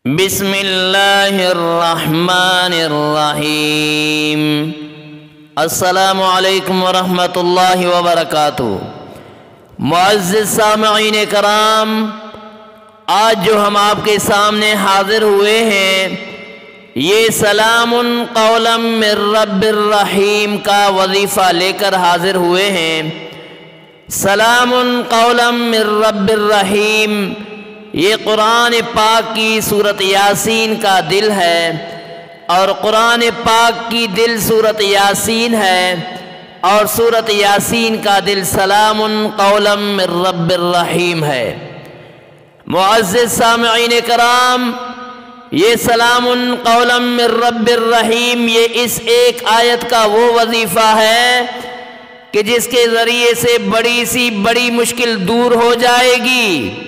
بسم اللہ الرحمن الرحیم۔ السلام علیکم ورحمۃ اللہ وبرکاتہ۔ معزز سامعین کرام، آج جو ہم آپ کے سامنے حاضر ہوئے ہیں، یہ سلام قولا من رب الرحیم کا وظیفہ لے کر حاضر ہوئے ہیں۔ سلام قولا من رب الرحیم، یہ قرآن پاک کی سورت یاسین کا دل ہے، اور قرآن پاک کی دل سورت یاسین ہے، اور سورت یاسین کا دل سلام قولا من رب الرحیم ہے۔ معزز سامعین کرام، یہ سلام قولا من رب الرحیم، یہ اس ایک آیت کا وہ وظیفہ ہے کہ جس کے ذریعے سے بڑی سی بڑی مشکل دور ہو جائے گی،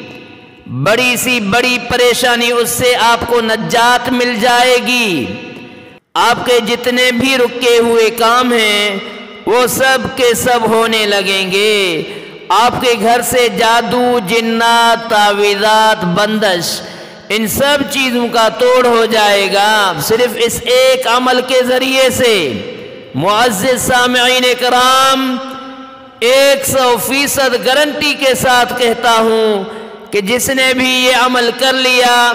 بڑی سی بڑی پریشانی اس سے آپ کو نجات مل جائے گی۔ آپ کے جتنے بھی رکے ہوئے کام ہیں وہ سب کے سب ہونے لگیں گے۔ آپ کے گھر سے جادو، جنات، تعویذات، بندش، ان سب چیزوں کا توڑ ہو جائے گا صرف اس ایک عمل کے ذریعے سے۔ معزز سامعین کرام، 100% گارنٹی کے ساتھ کہتا ہوں کہ جس نے بھی یہ عمل کر لیا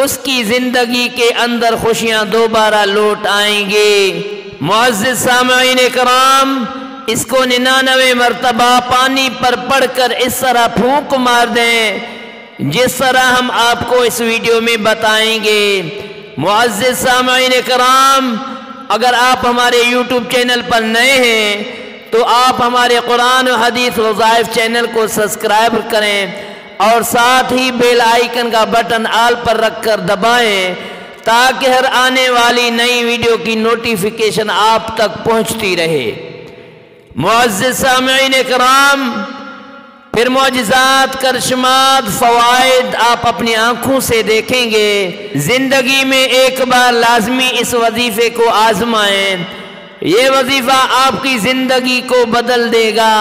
اس کی زندگی کے اندر خوشیاں دوبارہ لوٹ آئیں گے۔ معزز سامعین کرام، اس کو 99 مرتبہ پانی پر پڑھ کر اس طرح پھونک مار دیں جس طرح ہم آپ کو اس ویڈیو میں بتائیں گے۔ معزز سامعین کرام، اگر آپ ہمارے یوٹیوب چینل پر نئے ہیں تو آپ ہمارے قرآن و حدیث وظائف چینل کو سبسکرائب کریں، اور ساتھ ہی بیل آئیکن کا بٹن آل پر رکھ کر دبائیں تاکہ ہر آنے والی نئی ویڈیو کی نوٹیفیکیشن آپ تک پہنچتی رہے۔ معزز سامعین کرام، پھر معجزات، کرشمات، فوائد آپ اپنی آنکھوں سے دیکھیں گے۔ زندگی میں ایک بار لازمی اس وظیفے کو آزمائیں، یہ وظیفہ آپ کی زندگی کو بدل دے گا،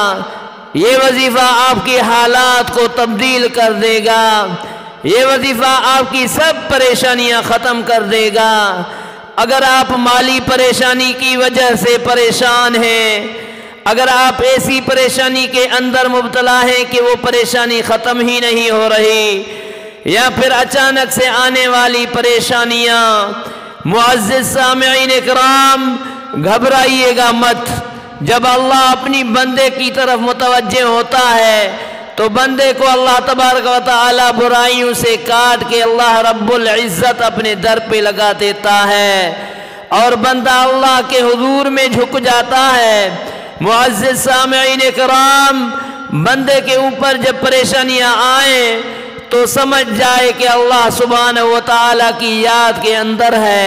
یہ وظیفہ آپ کی حالات کو تبدیل کر دے گا، یہ وظیفہ آپ کی سب پریشانیاں ختم کر دے گا۔ اگر آپ مالی پریشانی کی وجہ سے پریشان ہیں، اگر آپ ایسی پریشانی کے اندر مبتلا ہیں کہ وہ پریشانی ختم ہی نہیں ہو رہی، یا پھر اچانک سے آنے والی پریشانیاں، معزز سامعین کرام، گھبرائیے گا مت۔ جب اللہ اپنی بندے کی طرف متوجہ ہوتا ہے تو بندے کو اللہ تبارک و تعالی برائیوں سے کاٹ کے اللہ رب العزت اپنے در پہ لگا دیتا ہے، اور بندہ اللہ کے حضور میں جھک جاتا ہے۔ معزز سامعین کرام، بندے کے اوپر جب پریشانیاں آئیں تو سمجھ جائے کہ اللہ سبحانہ و تعالی کی یاد کے اندر ہے۔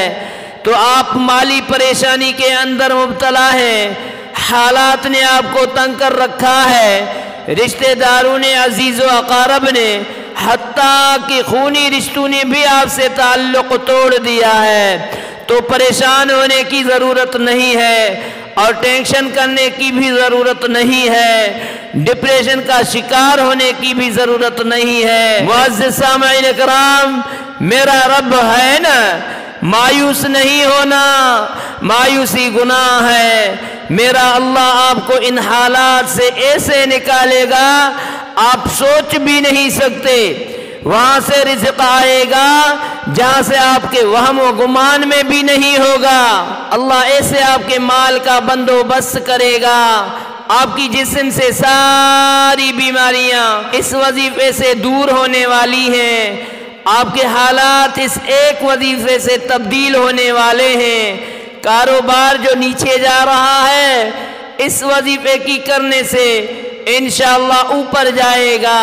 تو آپ مالی پریشانی کے اندر مبتلا ہیں، حالات نے آپ کو تنگ کر رکھا ہے، رشتہ داروں نے، عزیز و اقارب نے، حتیٰ کہ خونی رشتوں نے بھی آپ سے تعلق توڑ دیا ہے، تو پریشان ہونے کی ضرورت نہیں ہے، اور ٹینشن کرنے کی بھی ضرورت نہیں ہے، ڈپریشن کا شکار ہونے کی بھی ضرورت نہیں ہے۔ معزز سامعین کرام، میرا رب ہے نا، مایوس نہیں ہونا، مایوسی گناہ ہے۔ میرا اللہ آپ کو ان حالات سے ایسے نکالے گا آپ سوچ بھی نہیں سکتے۔ وہاں سے رزق آئے گا جہاں سے آپ کے وہم و گمان میں بھی نہیں ہوگا۔ اللہ ایسے آپ کے مال کا بندوبست کرے گا، آپ کی جسم سے ساری بیماریاں اس وظیفے سے دور ہونے والی ہیں، آپ کے حالات اس ایک وظیفے سے تبدیل ہونے والے ہیں۔ کاروبار جو نیچے جا رہا ہے اس وظیفے کی کرنے سے انشاءاللہ اوپر جائے گا۔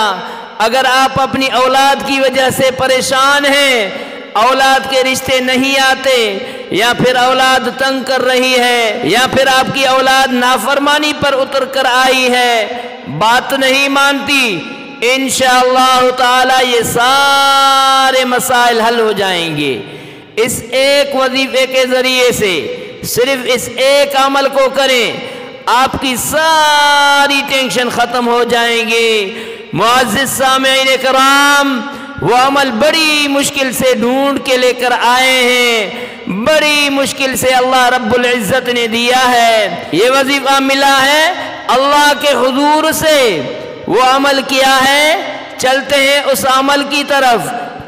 اگر آپ اپنی اولاد کی وجہ سے پریشان ہیں، اولاد کے رشتے نہیں آتے، یا پھر اولاد تنگ کر رہی ہے، یا پھر آپ کی اولاد نافرمانی پر اتر کر آئی ہے، بات نہیں مانتی، انشاءاللہ تعالی یہ سارے مسائل حل ہو جائیں گے اس ایک وظیفے کے ذریعے سے۔ صرف اس ایک عمل کو کریں، آپ کی ساری ٹینشن ختم ہو جائیں گے۔ معزز سامعین کرام، وہ عمل بڑی مشکل سے ڈھونڈ کے لے کر آئے ہیں، بڑی مشکل سے اللہ رب العزت نے دیا ہے، یہ وظیفہ ملا ہے اللہ کے حضور سے، وہ عمل کیا ہے، چلتے ہیں اس عمل کی طرف،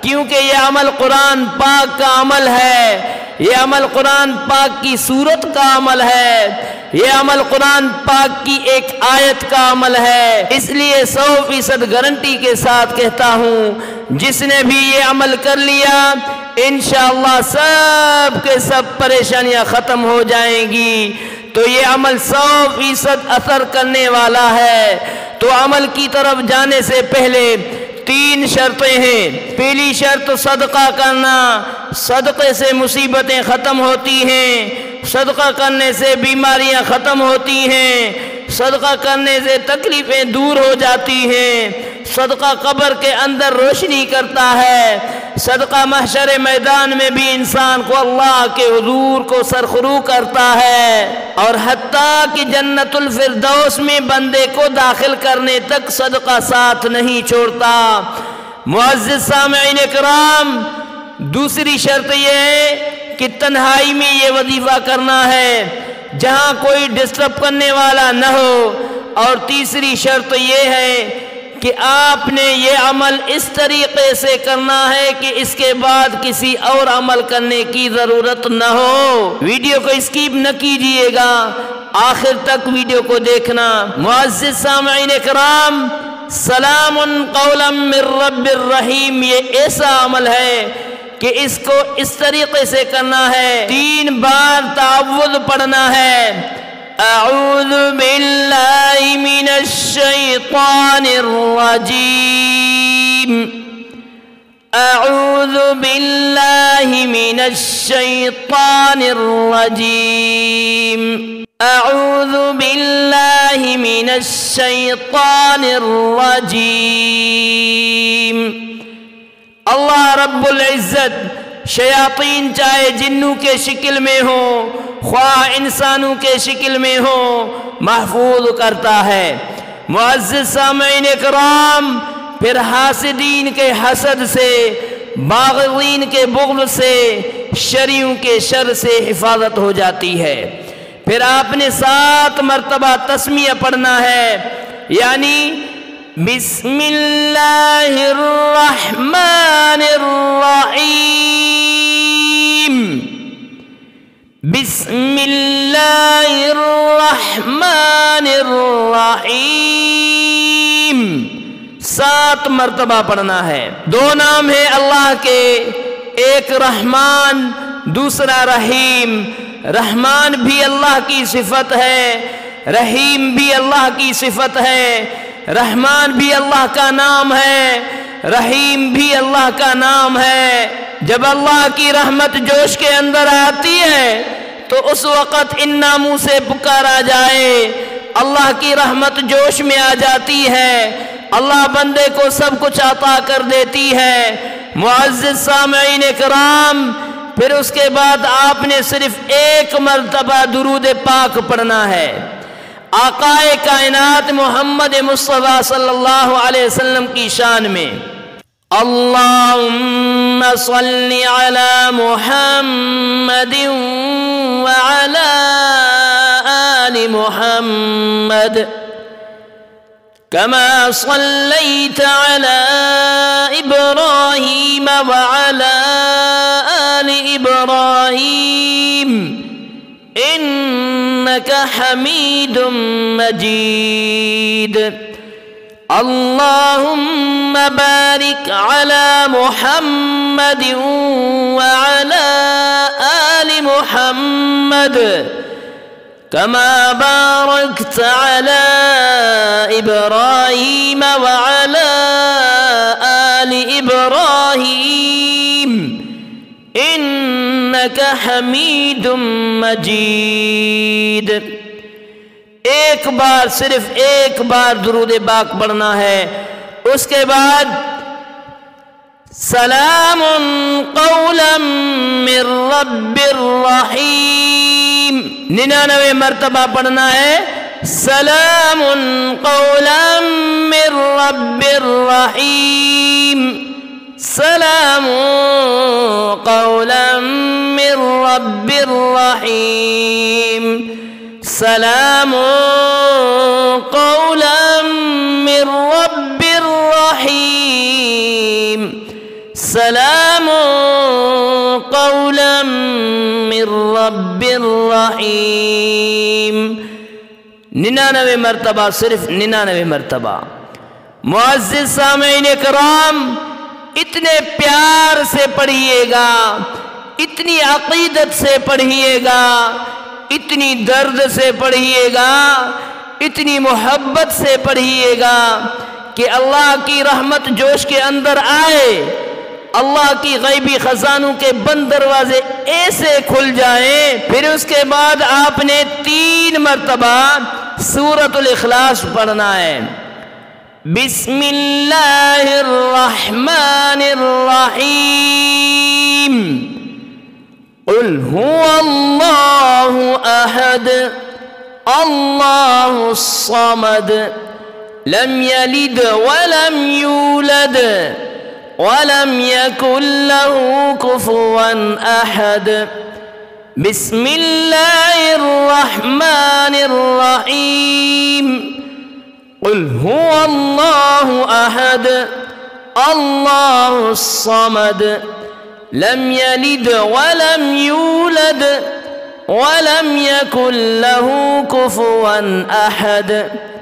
کیونکہ یہ عمل قرآن پاک کا عمل ہے، یہ عمل قرآن پاک کی سورت کا عمل ہے، یہ عمل قرآن پاک کی ایک آیت کا عمل ہے، اس لیے 100% گارنٹی کے ساتھ کہتا ہوں جس نے بھی یہ عمل کر لیا انشاءاللہ سب کے سب پریشانیاں ختم ہو جائیں گی۔ تو یہ عمل 100% اثر کرنے والا ہے۔ تو عمل کی طرف جانے سے پہلے 3 شرطیں ہیں۔ پہلی شرط صدقہ کرنا، صدقے سے مصیبتیں ختم ہوتی ہیں، صدقہ کرنے سے بیماریاں ختم ہوتی ہیں، صدقہ کرنے سے تکلیفیں دور ہو جاتی ہیں، صدقہ قبر کے اندر روشنی کرتا ہے، صدقہ محشر میدان میں بھی انسان کو اللہ کے حضور کو سرخرو کرتا ہے، اور حتیٰ کہ جنت الفردوس میں بندے کو داخل کرنے تک صدقہ ساتھ نہیں چھوڑتا۔ معزز سامعین کرام، دوسری شرط یہ ہے کہ تنہائی میں یہ وظیفہ کرنا ہے جہاں کوئی ڈسٹرب کرنے والا نہ ہو، اور تیسری شرط یہ ہے کہ آپ نے یہ عمل اس طریقے سے کرنا ہے کہ اس کے بعد کسی اور عمل کرنے کی ضرورت نہ ہو۔ ویڈیو کو اسکیپ نہ کیجئے گا، آخر تک ویڈیو کو دیکھنا۔ معزز سامعین کرام، سلام قولا من رب الرحیم یہ ایسا عمل ہے کہ اس کو اس طریقے سے کرنا ہے، 3 بار تعوذ پڑھنا ہے۔ اعوذ باللہ من الشیطان الرجیم، اعوذ باللہ من الشیطان الرجیم، اعوذ باللہ من الشیطان الرجیم۔ اللہ رب العزت شیاطین چاہے جنوں کے شکل میں ہوں خواہ انسانوں کے شکل میں ہوں محفوظ کرتا ہے۔ معزز سامعین کرام، پھر حاسدین کے حسد سے، باغین کے بغض سے، شریوں کے شر سے حفاظت ہو جاتی ہے۔ پھر آپ نے 7 مرتبہ تسمیہ پڑھنا ہے، یعنی بسم اللہ الرحمن الرحیم، بسم اللہ الرحمن الرحیم، 7 مرتبہ پڑھنا ہے۔ 2 نام ہیں اللہ کے، ایک رحمان، دوسرا رحیم۔ رحمان بھی اللہ کی صفت ہے، رحیم بھی اللہ کی صفت ہے، رحمان بھی اللہ کا نام ہے، رحیم بھی اللہ کا نام ہے۔ جب اللہ کی رحمت جوش کے اندر آتی ہے تو اس وقت ان ناموں سے پکارا جائے، اللہ کی رحمت جوش میں آ جاتی ہے، اللہ بندے کو سب کچھ عطا کر دیتی ہے۔ معزز سامعین کرام، پھر اس کے بعد آپ نے صرف 1 مرتبہ درود پاک پڑھنا ہے آقا کائنات محمد مصطفیٰ صلی اللہ علیہ وسلم کی شان میں۔ اللہم صلی علی محمد وعلی آل محمد كما صليت على إبراهيم وعلى آل إبراهيم إنك حميد مجيد اللهم بارك على محمد وعلى آل محمد كما باركت على إبراهيم وعلى آل إبراهيم إنك حميد مجيد۔ ایک بار، صرف 1 بار درود پاک پڑھنا ہے، اس کے بعد سلام قولا من رب الرحیم 99 مرتبہ پڑھنا ہے، سلام قولا من رب الرحیم۔ سلام قولا من رب رحیم، سلام قولا من رب رحیم، سلام قولا من رب رحیم۔ 99 مرتبہ، صرف 99 مرتبہ۔ معزز سامعین کرام، اتنے پیار سے پڑھیے گا، اتنی عقیدت سے پڑھیے گا، اتنی درد سے پڑھیے گا، اتنی محبت سے پڑھیے گا کہ اللہ کی رحمت جوش کے اندر آئے، اللہ کی غیبی خزانوں کے بند دروازے ایسے کھل جائیں۔ پھر اس کے بعد آپ نے 3 مرتبہ سورۃ الاخلاص پڑھنا ہے۔ بسم اللہ الرحمن الرحیم، قل هو اللہ احد اللہ الصمد لم یلد ولم یولد ولم یکن له کفوا احد۔ بسم اللہ الرحمن الرحیم، قل هو اللہ احد اللہ الصمد لم یلد ولم یولد ولم یکن له کفوا احد۔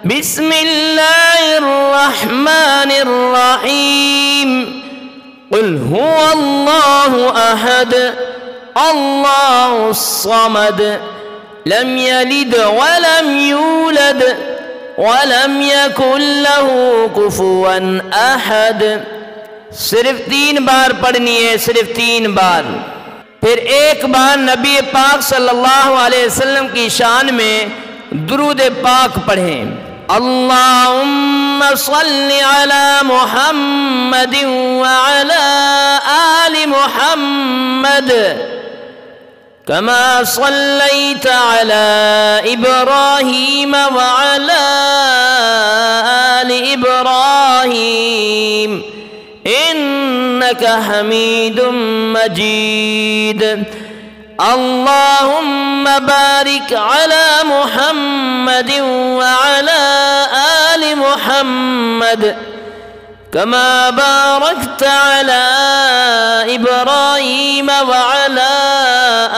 بسم اللہ الرحمن الرحیم، قل هو اللہ احد اللہ الصمد لم یلد ولم یولد ولم یکن له کفوا احد۔ صرف 3 بار پڑھنی ہے، صرف 3 بار۔ پھر ایک بار نبی پاک صلی اللہ علیہ وسلم کی شان میں درود پاک پڑھیں۔ اللہم صلی علی محمد وعلی آل محمد كما صليت على إبراهيم وعلى آل إبراهيم إنك حميد مجيد۔ اللهم بارك على محمد وعلى آل محمد كما باركت على إبراهيم وعلى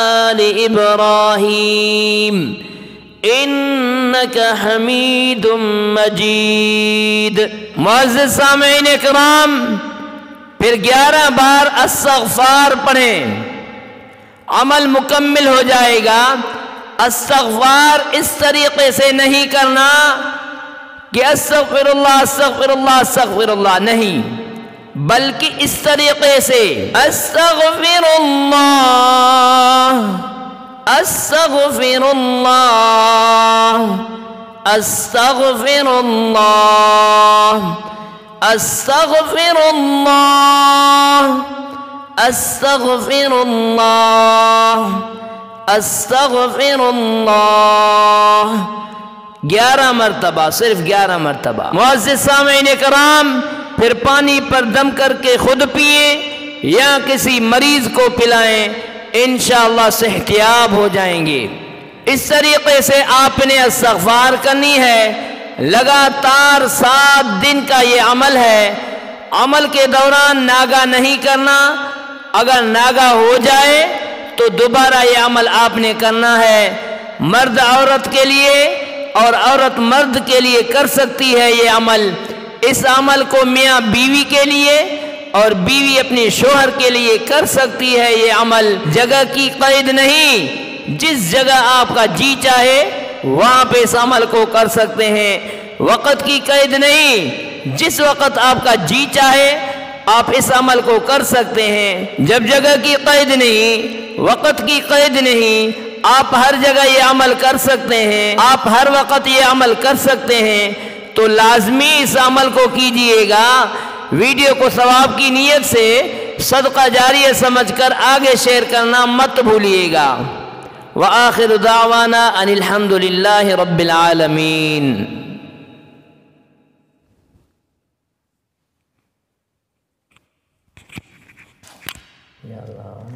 آل إبراهيم إنك حميد مجيد۔ معزز سامعین اکرام، پھر 11 بار استغفار پڑھیں، عمل مکمل ہو جائے گا۔ استغفار اس طریقے سے نہیں کرنا کہ استغفر اللہ استغفر اللہ استغفر اللہ، نہیں، بلکہ اس طریقے سے استغفر اللہ استغفر اللہ استغفر اللہ استغفر اللہ استغفر اللہ استغفر اللہ، 11 مرتبہ، صرف 11 مرتبہ۔ معزز سامعین کرام، پھر پانی پر دم کر کے خود پئیں یا کسی مریض کو پلائیں، انشاءاللہ صحتیاب ہو جائیں گے۔ اس طریقے سے آپ نے استغفار کرنی ہے۔ لگاتار 7 دن کا یہ عمل ہے۔ عمل کے دوران ناگا نہیں کرنا، اگر ناگا ہو جائے تو دوبارہ یہ عمل آپ نے کرنا ہے۔ مرد عورت کے لیے اور عورت مرد کے لیے کر سکتی ہے یہ عمل۔ اس عمل کو میاں بیوی کے لیے اور بیوی اپنے شوہر کے لیے کر سکتی ہے یہ عمل۔ جگہ کی قید نہیں، جس جگہ آپ کا جی چاہے وہاں پہ اس عمل کو کر سکتے ہیں۔ وقت کی قید نہیں، جس وقت آپ کا جی چاہے آپ اس عمل کو کر سکتے ہیں۔ جب جگہ کی قید نہیں، وقت کی قید نہیں، آپ ہر جگہ یہ عمل کر سکتے ہیں، آپ ہر وقت یہ عمل کر سکتے ہیں، تو لازمی اس عمل کو کیجئے گا۔ ویڈیو کو ثواب کی نیت سے صدقہ جاریہ سمجھ کر آگے شیئر کرنا مت بھولیے گا۔ وآخر دعوانا ان الحمدللہ رب العالمین۔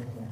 ہوتے ہیں.